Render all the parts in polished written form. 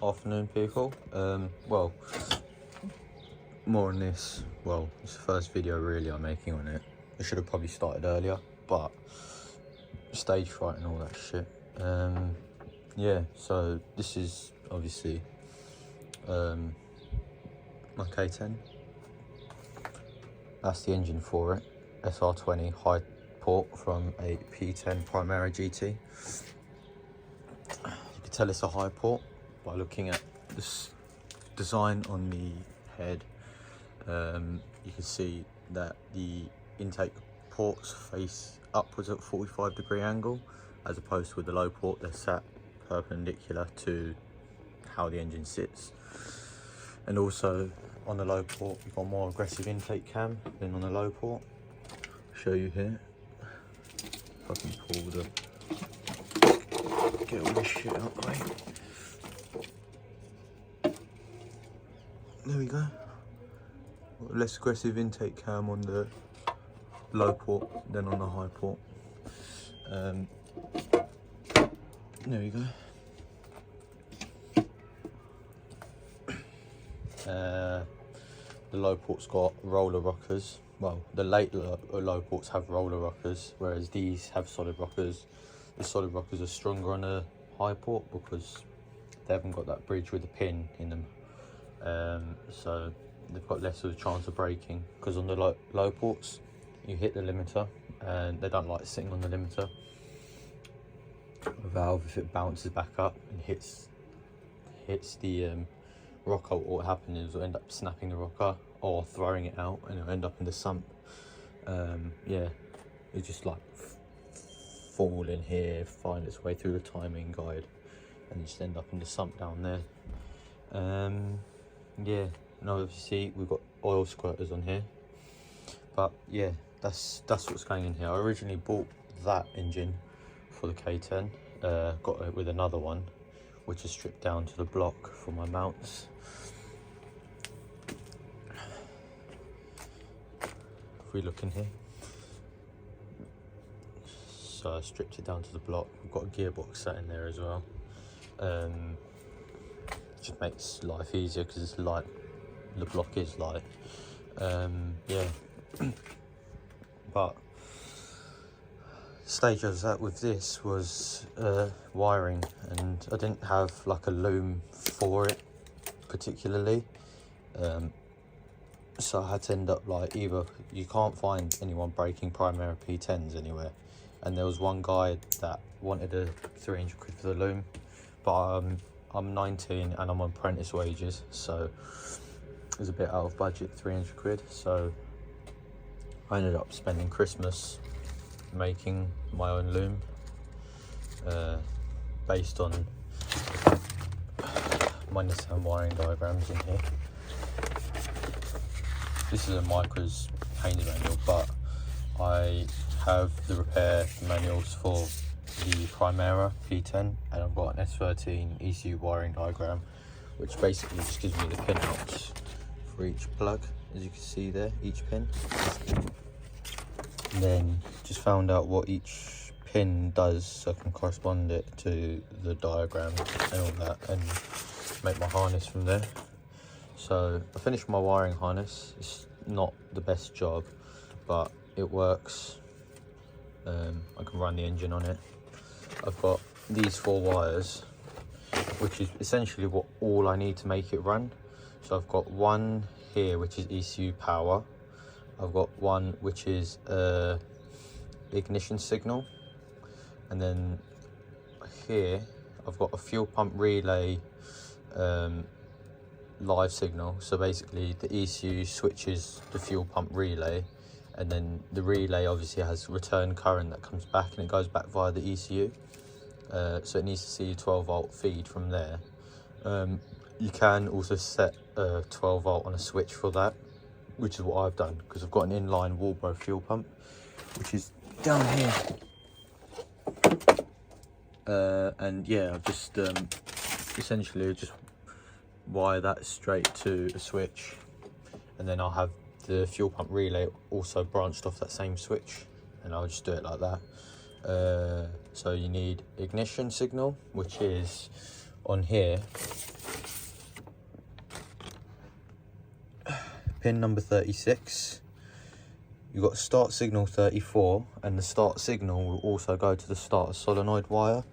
Afternoon, people. Well, more on this. Well, it's the first video really I'm making on it. I should have probably started earlier, but stage fright and all that shit. Yeah, so this is obviously my K10. That's the engine for it. SR20 Highport from a P10 Primera GT. You can tell it's a Highport by looking at this design on the head. You can see that the intake ports face upwards at 45-degree angle, as opposed to with the low port, they're sat perpendicular to how the engine sits. And also on the low port, you've got more aggressive intake cam than on the low port. I'll show you here. If I can pull the, get all this shit out the way. There we go. Less aggressive intake cam on the low port than on the high port. There we go. The low port's got roller rockers. Well, the low ports have roller rockers, whereas these have solid rockers. The solid rockers are stronger on a high port because they haven't got that bridge with a pin in them. So they've got less of a chance of breaking, because on the low ports you hit the limiter and they don't like sitting on the limiter. A valve, if it bounces back up and hits the rocker, what will happen is it'll end up snapping the rocker or throwing it out, and it'll end up in the sump. Yeah, it just like fall in here, find its way through the timing guide, and just end up in the sump down there. Yeah, and obviously we've got oil squirters on here, but yeah, that's what's going in here. I originally bought that engine for the K10, got it with another one which is stripped down to the block for my mounts. If we look in here, so I stripped it down to the block. We've got a gearbox sat in there as well. Just makes life easier because it's light, the block is light. Yeah. But the stage I was at with this was wiring, and I didn't have like a loom for it particularly, so I had to end up like, either you can't find anyone breaking Primera P10s anywhere, and there was one guy that wanted a 300 quid for the loom, but I'm 19 and I'm on apprentice wages, so it was a bit out of budget, 300 quid. So I ended up spending Christmas making my own loom, based on my Nissan wiring diagrams in here. This is a Micra's painting manual, but I have the repair manuals for the Primera P10, and I've got an SR20 ECU wiring diagram, which basically just gives me the pin outs for each plug, as you can see there, each pin. And then just found out what each pin does, so I can correspond it to the diagram and all that, and make my harness from there. So I finished my wiring harness. It's not the best job, but it works. I can run the engine on it. I've got these 4 wires, which is essentially all I need to make it run. So I've got one here which is ECU power. I've got one which is ignition signal, and then here I've got a fuel pump relay live signal. So basically the ECU switches the fuel pump relay, and then the relay obviously has return current that comes back, and it goes back via the ECU. So it needs to see a 12-volt feed from there. You can also set a 12-volt on a switch for that, which is what I've done, because I've got an inline Walbro fuel pump, which is down here. And yeah, I've just essentially just wire that straight to a switch, and then I'll have the fuel pump relay also branched off that same switch, and I'll just do it like that. So you need ignition signal, which is on here. pin number 36. You've got start signal 34, and the start signal will also go to the starter solenoid wire,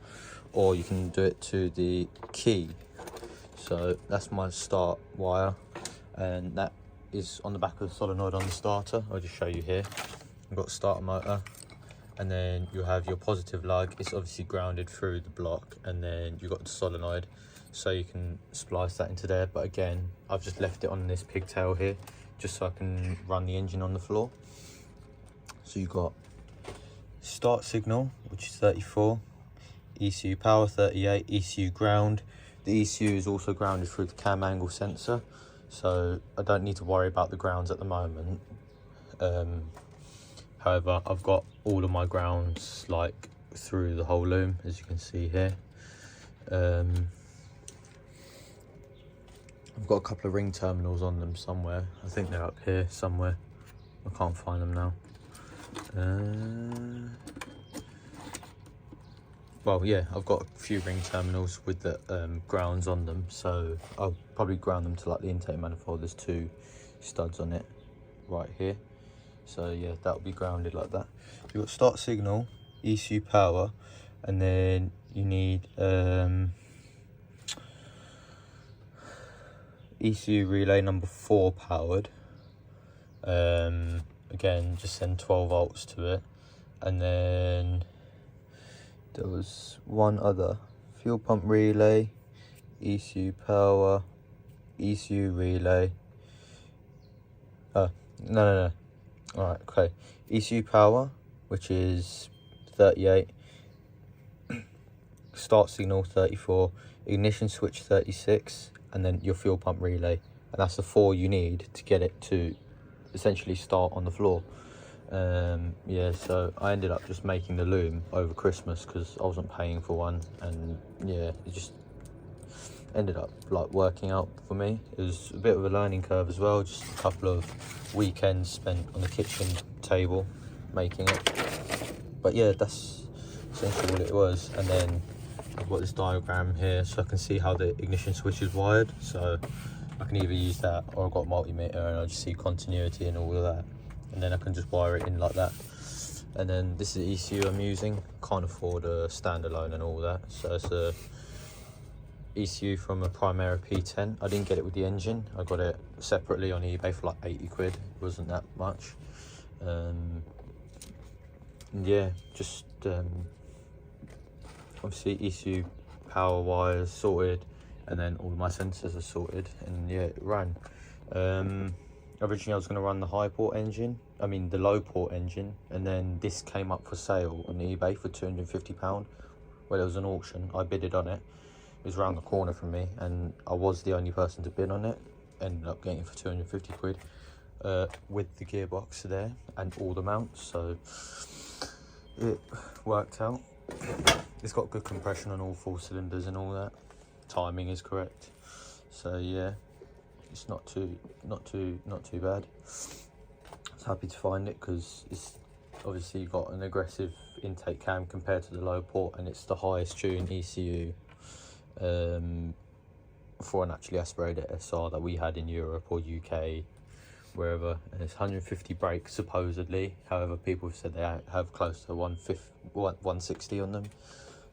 or you can do it to the key. So that's my start wire, and that is on the back of the solenoid on the starter. I'll just show you here. You've got starter motor, and then you have your positive lug. It's obviously grounded through the block, and then you've got the solenoid, so you can splice that into there. But again, I've just left it on this pigtail here just so I can run the engine on the floor. So you've got start signal, which is 34, ECU power 38, ECU ground. The ECU is also grounded through the cam angle sensor, so I don't need to worry about the grounds at the moment. However, I've got all of my grounds like through the whole loom, as you can see here. I've got a couple of ring terminals on them somewhere. I think they're up here somewhere. I can't find them now. Well, yeah, I've got a few ring terminals with the grounds on them, so I'll probably ground them to like the intake manifold. There's 2 studs on it right here, so yeah, that'll be grounded like that. You've got start signal, ECU power, and then you need ECU relay number 4 powered. Again, just send 12 volts to it, and then there was one other fuel pump relay, ECU power, ECU relay. No. All right, okay. ECU power, which is 38, start signal 34, ignition switch 36, and then your fuel pump relay. And that's the 4 you need to get it to essentially start on the floor. Yeah, so I ended up just making the loom over Christmas because I wasn't paying for one, and yeah, it just ended up like working out for me. It was a bit of a learning curve as well, just a couple of weekends spent on the kitchen table making it. But yeah, that's essentially what it was. And then I've got this diagram here so I can see how the ignition switch is wired, so I can either use that, or I've got a multimeter and I just see continuity and all of that, and then I can just wire it in like that. And then this is the ECU I'm using. Can't afford a standalone and all that, so it's a ECU from a Primera P10. I didn't get it with the engine, I got it separately on eBay for like 80 quid. It wasn't that much. Yeah, just obviously ECU power wires sorted, and then all my sensors are sorted, and yeah, it ran. Originally I was going to run the Highport engine, the low port engine, and then this came up for sale on eBay for £250. Well, there was an auction, I bidded on it. It was around the corner from me, and I was the only person to bid on it. Ended up getting it for 250 quid with the gearbox there and all the mounts, so it worked out. It's got good compression on all 4 cylinders and all that. Timing is correct, so yeah, it's not too bad. I was happy to find it because it's obviously got an aggressive intake cam compared to the low port, and it's the highest tune ECU for an actually aspirated SR that we had in Europe or UK, wherever. And it's 150 brakes supposedly, however people have said they have close to 160 on them.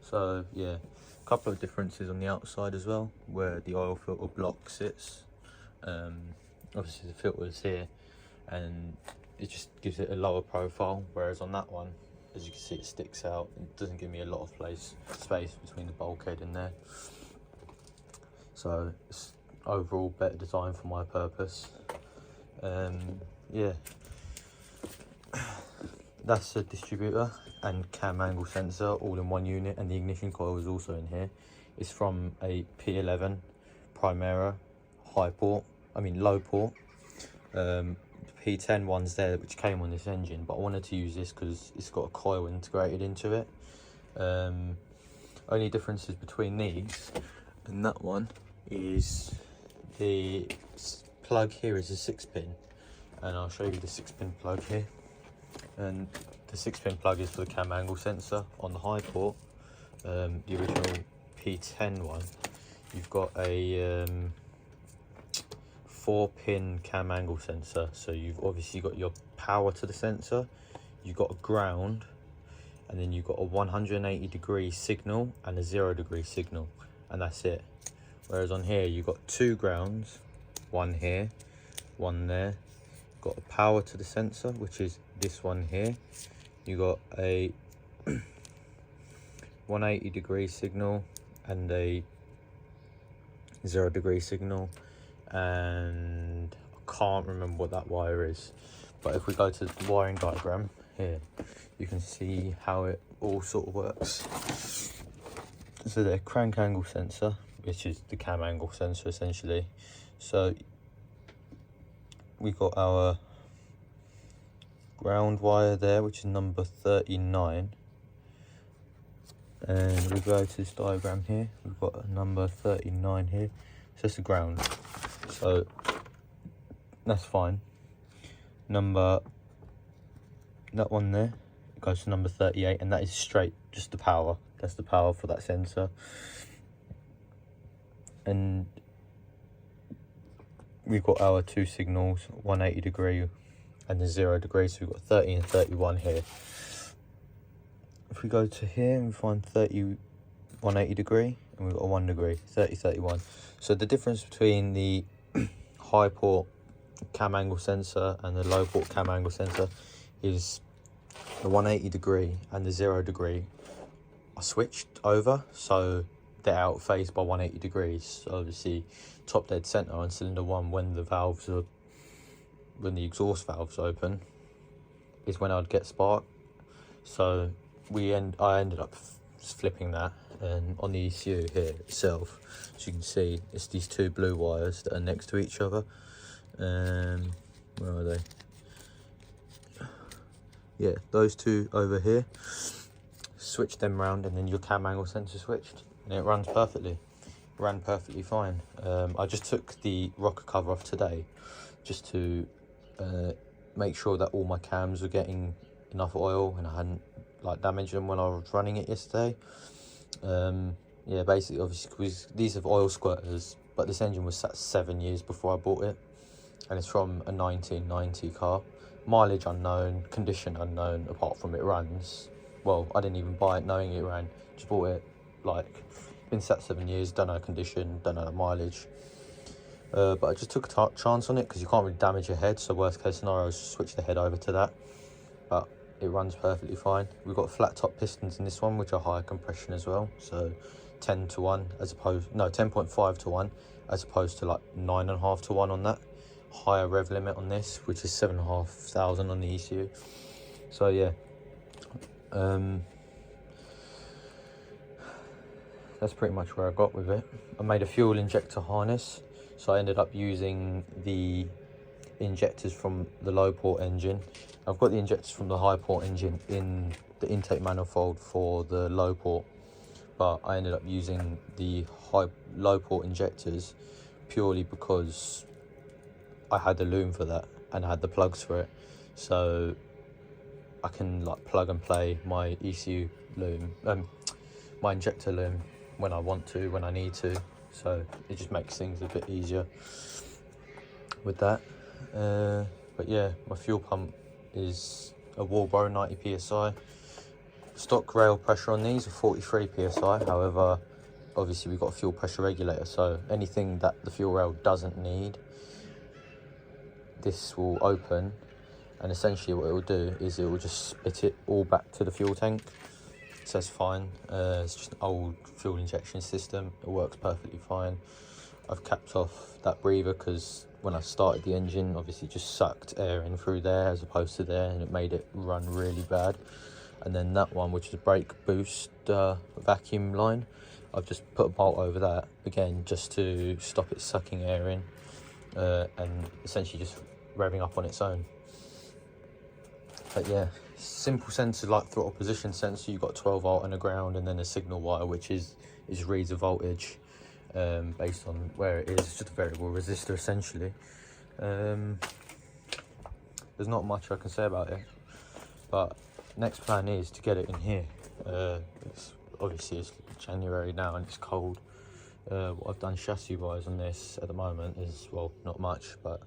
So yeah, a couple of differences on the outside as well, where the oil filter block sits. Obviously the filter is here, and it just gives it a lower profile, whereas on that one, as you can see, it sticks out. It doesn't give me a lot of space between the bulkhead and there, so it's overall better design for my purpose. Yeah, that's a distributor and cam angle sensor all in one unit, and the ignition coil is also in here. It's from a P11 Primera Highport, low port. The P10 one's there, which came on this engine, but I wanted to use this because it's got a coil integrated into it. Only differences between these and that one is the plug here is a 6-pin, and I'll show you the 6-pin plug here. And the 6-pin plug is for the cam angle sensor on the Highport. The original P10 one, you've got a 4-pin cam angle sensor. So you've obviously got your power to the sensor, you've got a ground, and then you've got a 180-degree signal and a 0-degree signal, and that's it. Whereas on here you've got 2 grounds, one here, one there. Got a power to the sensor, which is this one here. You got a 180-degree signal and a 0-degree signal, and I can't remember what that wire is, but if we go to the wiring diagram here, you can see how it all sort of works. So the crank angle sensor, which is the cam angle sensor essentially. So we got our ground wire there, which is number 39, and we go to this diagram here, we've got a number 39 here, so that's the ground, so that's fine. That one there goes to number 38, and that is straight, just the power. That's the power for that sensor. And we've got our 2 signals, 180-degree and the 0-degree, so we've got 30 and 31 here. If we go to here, we find 180-degree, and we've got a 1-degree, 30, 31. So the difference between the high port cam angle sensor and the low port cam angle sensor is the 180-degree and the 0-degree are switched over, so they're outphased by 180 degrees. So obviously top dead center on cylinder 1, when the exhaust valves open, is when I'd get spark. So I ended up flipping that, and on the ECU here itself, as you can see, it's these 2 blue wires that are next to each other. Where are they? Yeah, those 2 over here. Switch them round, and then your cam angle sensor switched, and it runs perfectly. It ran perfectly fine. I just took the rocker cover off today, just to make sure that all my cams were getting enough oil and I hadn't damaged them when I was running it yesterday. Yeah, basically, obviously, because these are oil squirters, but this engine was sat 7 years before I bought it, and it's from a 1990 car. Mileage unknown, condition unknown, apart from it runs. Well, I didn't even buy it knowing it ran, just bought it, been sat 7 years, don't know condition, don't know the mileage. But I just took a chance on it, because you can't really damage your head, so worst case scenario is switch the head over to that. But it runs perfectly fine. We've got flat top pistons in this one, which are higher compression as well, so 10 to 1 as opposed, no, 10.5 to 1 as opposed to 9.5 to 1 on that. Higher rev limit on this, which is 7,500 on the ECU. So yeah, that's pretty much where I got with it. I made a fuel injector harness, so I ended up using the injectors from the low port engine. I've got the injectors from the high port engine in the intake manifold for the low port, but I ended up using the low port injectors purely because I had the loom for that and I had the plugs for it, so I can plug and play my ECU loom, my injector loom when I want to, when I need to, so it just makes things a bit easier with that. But yeah, my fuel pump is a Walbro 90 psi. Stock rail pressure on these are 43 psi. However, obviously we've got a fuel pressure regulator, so anything that the fuel rail doesn't need, this will open, and essentially what it will do is it will just spit it all back to the fuel tank. So that's fine. It's just an old fuel injection system. It works perfectly fine. I've capped off that breather because when I started the engine, obviously it just sucked air in through there as opposed to there, and it made it run really bad. And then that one, which is a brake boost vacuum line, I've just put a bolt over that again just to stop it sucking air in, and essentially just revving up on its own. But yeah, simple sensor like throttle position sensor. You've got 12 volt and a ground, and then a signal wire which reads a voltage based on where it is. It's just a variable resistor essentially. There's not much I can say about it, but next plan is to get it in here. It's January now and it's cold. What I've done chassis wise on this at the moment is, well, not much, but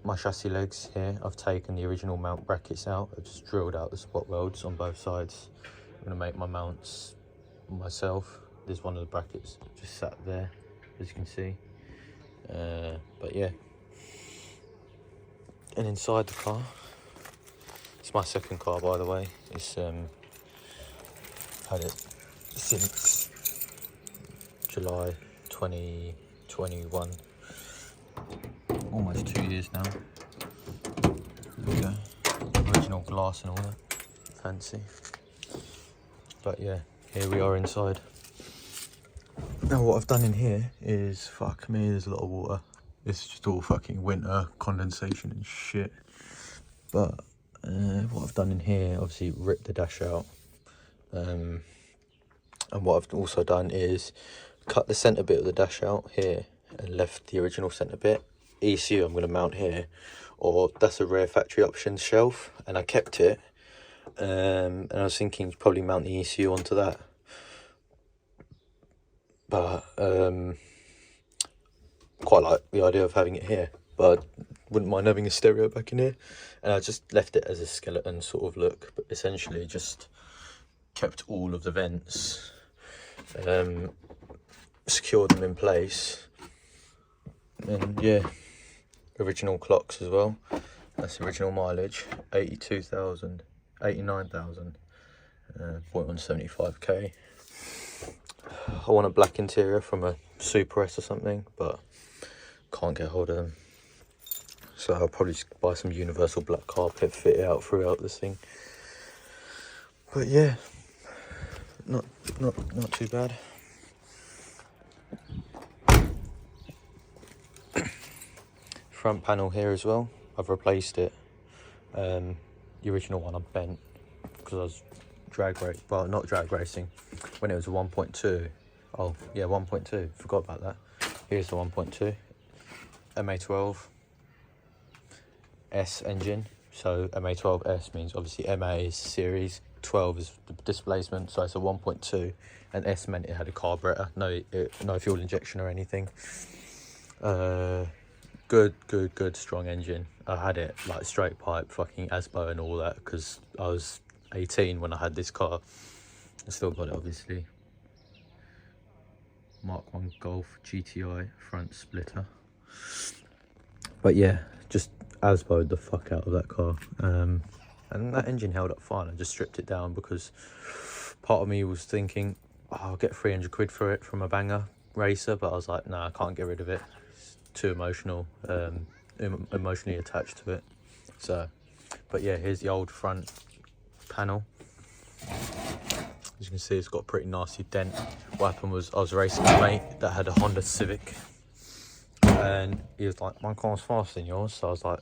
my chassis legs here, I've taken the original mount brackets out. I've just drilled out the spot welds on both sides. I'm going to make my mounts myself. There's one of the brackets just sat there, as you can see. But yeah, and inside the car, it's my second car, by the way. It's had it since July 2021, almost 2 years now. There we go, original glass and all that, fancy. But yeah, here we are inside. Now what I've done in here is, fuck me, there's a lot of water. This is just all fucking winter condensation and shit. But what I've done in here, obviously ripped the dash out. And what I've also done is cut the centre bit of the dash out here and left the original centre bit. ECU I'm going to mount here, or that's a rare factory options shelf, and I kept it. And I was thinking probably mount the ECU onto that. But quite like the idea of having it here, but wouldn't mind having a stereo back in here. And I just left it as a skeleton sort of look, but essentially just kept all of the vents, secured them in place, and yeah, original clocks as well. That's original mileage, 89,000, 0.175k. I want a black interior from a Super S or something, but can't get hold of them. So I'll probably just buy some universal black carpet, fit it out throughout this thing. But yeah, not too bad. Front panel here as well, I've replaced it. The original one I bent because I was not drag racing when it was a 1.2. Oh yeah, 1.2, forgot about that. Here's the 1.2 MA12 S engine. So MA12S means obviously MA is series, 12 is the displacement, so it's a 1.2, and S meant it had a carburetor, no fuel injection or anything. Good strong engine. I had it like straight pipe, fucking ASBO and all that, because I was 18 when I had this car. I still got it, obviously. Mark 1 Golf GTI front splitter. But yeah, just ASBO'd the fuck out of that car. And that engine held up fine. I just stripped it down because part of me was thinking, oh, I'll get 300 quid for it from a banger racer, but I was like, nah, I can't get rid of it. It's too emotional, emotionally attached to it. So, but yeah, here's the old front panel. As you can see, it's got a pretty nasty dent. What happened was I was racing a mate that had a Honda Civic, and he was like, my car's faster than yours. So I was like,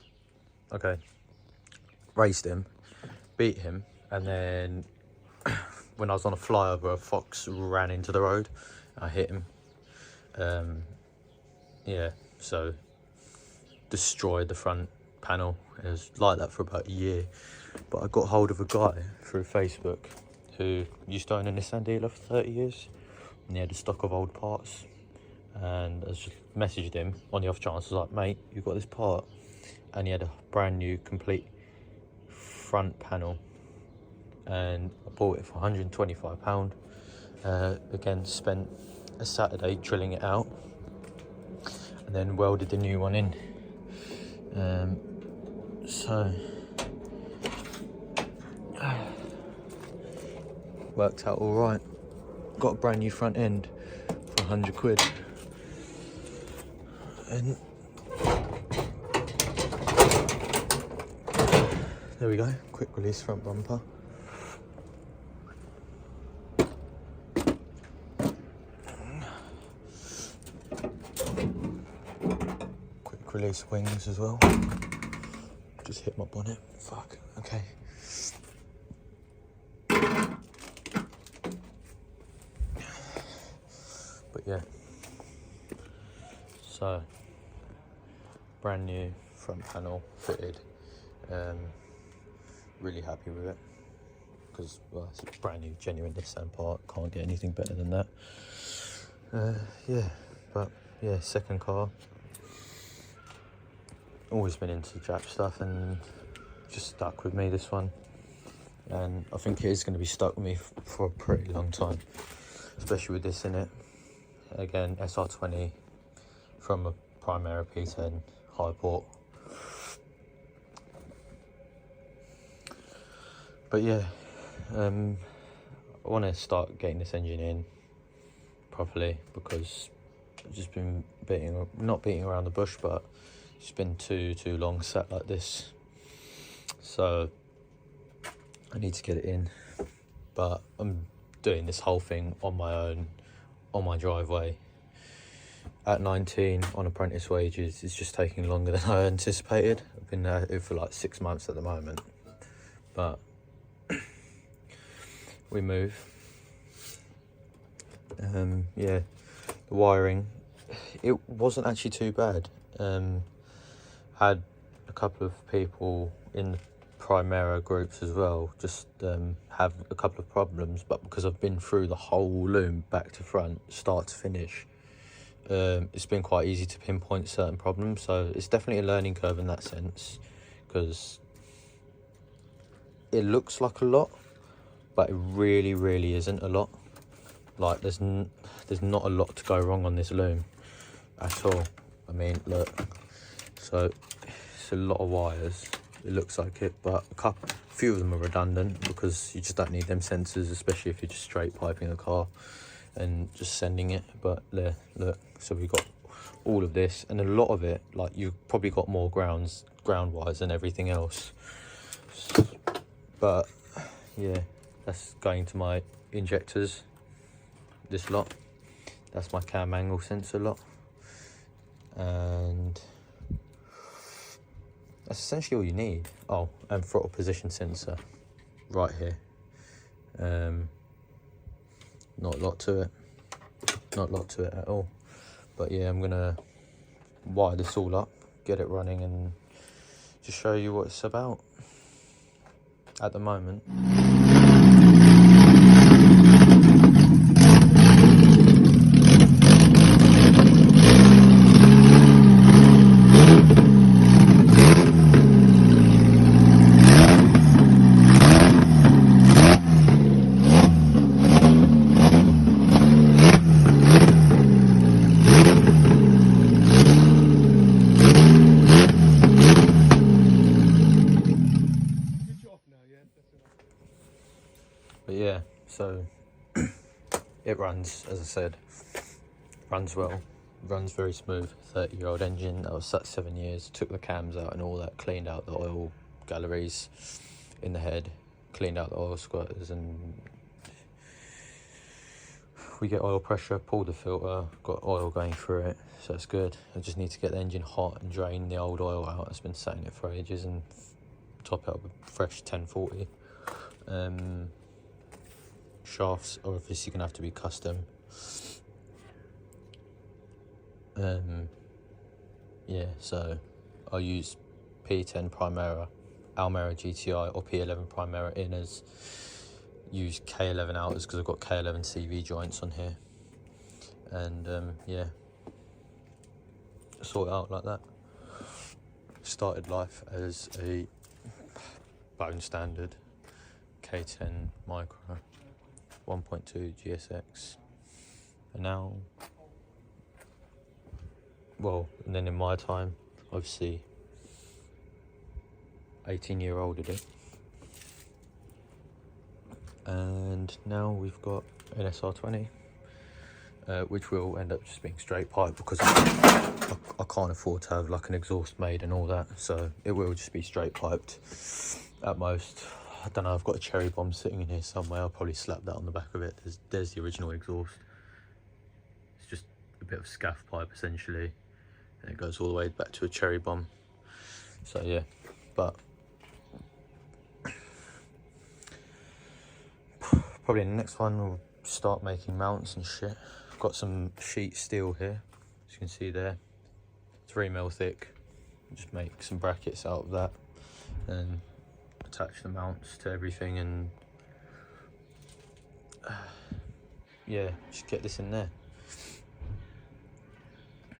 okay. Raced him, beat him, and then when I was on a flyover, a fox ran into the road. I hit him. Yeah, so destroyed the front panel. It was like that for about a year. But I got hold of a guy through Facebook who used to own a Nissan dealer for 30 years, and he had a stock of old parts. And I just messaged him on the off chance. I was like, mate, you've got this part. And he had a brand new complete front panel, and I bought it for £125. Again, spent a Saturday drilling it out, and then welded the new one in. So worked out all right. Got a brand new front end for 100 quid. And there we go, quick release front bumper. Quick release wings as well. Just hit my bonnet, fuck, okay. But yeah, so brand new front panel fitted. Really happy with it because, well, it's a brand new genuine Nissan part, can't get anything better than that. Yeah, but yeah, second car. Always been into Jap stuff and just stuck with me, this one. And I think it is going to be stuck with me for a pretty long time, especially with this in it. Again, SR20 from a Primera P10 Highport. But yeah, I want to start getting this engine in properly, because I've just been not beating around the bush, but it's been too long sat like this. So I need to get it in, but I'm doing this whole thing on my own, on my driveway. At 19 on apprentice wages, it's just taking longer than I anticipated. I've been there for like 6 months at the moment, but we move. Yeah, the wiring, it wasn't actually too bad. Had a couple of people in the Primera groups as well just have a couple of problems, but because I've been through the whole loom back to front, start to finish, it's been quite easy to pinpoint certain problems. So it's definitely a learning curve in that sense, because it looks like a lot, but it really isn't a lot. Like there's not a lot to go wrong on this loom at all. I mean, look, so it's a lot of wires, it looks like it, but a few of them are redundant, because you just don't need them sensors, especially if you're just straight piping a car and just sending it. But there, look, so we've got all of this, and a lot of it, like, you've probably got more ground wires than everything else. But yeah, that's going to my injectors, this lot. That's my cam angle sensor lot, and that's essentially all you need. Oh, and throttle position sensor right here. Not a lot to it at all. But yeah, I'm gonna wire this all up, get it running, and just show you what it's about at the moment. But yeah, so it runs, as I said, runs well, runs very smooth. 30-year-old engine that was sat 7 years. Took the cams out and all that, cleaned out the oil galleries in the head, cleaned out the oil squirters, and we get oil pressure, pulled the filter, got oil going through it, so it's good. I just need to get the engine hot and drain the old oil out. It's been sat in it for ages, and top it up with fresh 1040. Shafts are obviously gonna have to be custom. Yeah, so I'll use P10 Primera, Almera GTI, or P11 Primera inners. Use K11 outers because I've got K11 CV joints on here, and yeah, sort it out like that. Started life as a bone standard K10 Micra 1.2 GSX, and now, well, and then in my time, obviously 18-year-olded it, and now we've got an SR20, which will end up just being straight pipe, because I can't afford to have like an exhaust made and all that, so it will just be straight piped at most. I don't know, I've got a cherry bomb sitting in here somewhere. I'll probably slap that on the back of it. There's the original exhaust. It's just a bit of scaff pipe essentially, and it goes all the way back to a cherry bomb. So yeah, but probably in the next one we'll start making mounts and shit. I've got some sheet steel here, as you can see there, 3mm thick. Just make some brackets out of that and attach the mounts to everything, and yeah, just get this in there.